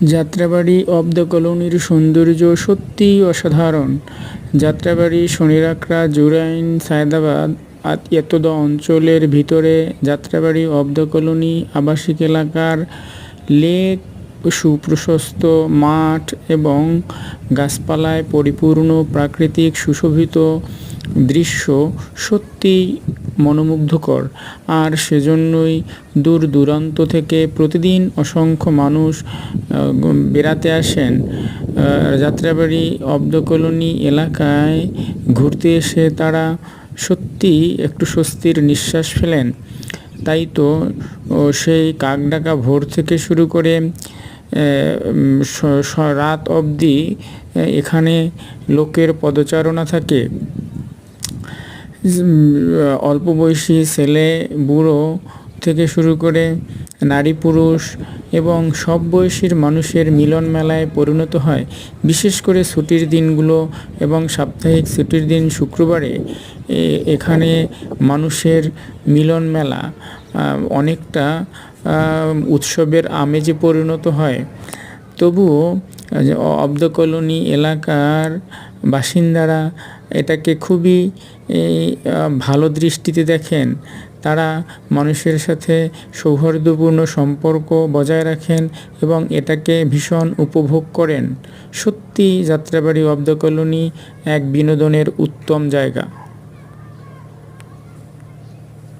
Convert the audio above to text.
Jatrabari of the কলোনির সৌন্দর্য সত্যিই অসাধারণ। যাত্রাবাড়ি, শনিরাকড়া, জুরাইন, সায়দাবাদ এতদ অঞ্চলের ভিতরে যাত্রাবাড়ি অব দ্য কলোনি আবাসিক এলাকার লেক, সুপ্রশস্ত মাঠ এবং গাছপালায় পরিপূর্ণ প্রাকৃতিক সুশোভিত দৃশ্য সত্যিই মনোমুগ্ধকর। আর সেজন্যই দূর দূরান্ত থেকে প্রতিদিন অসংখ্য মানুষ বেড়াতে আসেন। যাত্রাবাড়ি অব দ্য কলোনি এলাকায় ঘুরতে এসে তারা সত্যিই একটু স্বস্তির নিঃশ্বাস ফেলেন। তাই তো সেই কাকডাকা ভোর থেকে শুরু করে রাত অবধি এখানে লোকের পদচারণা থাকে। অল্প বয়সী ছেলে বুড়ো থেকে শুরু করে নারী পুরুষ এবং সব বয়সীর মানুষের মিলন মেলায় পরিণত হয়। বিশেষ করে ছুটির দিনগুলো এবং সাপ্তাহিক ছুটির দিন শুক্রবারে এখানে মানুষের মিলন মেলা অনেকটা উৎসবের আমেজে পরিণত হয়। তবুও অব দ্য কলোনি এলাকার বাসিন্দারা এটাকে খুবই ভালো দৃষ্টিতে দেখেন। তারা মানুষের সাথে সৌহার্দ্যপূর্ণ সম্পর্ক বজায় রাখেন এবং এটাকে ভীষণ উপভোগ করেন। সত্যি যাত্রাবাড়ি অব দ্য কলোনি এক বিনোদনের উত্তম জায়গা।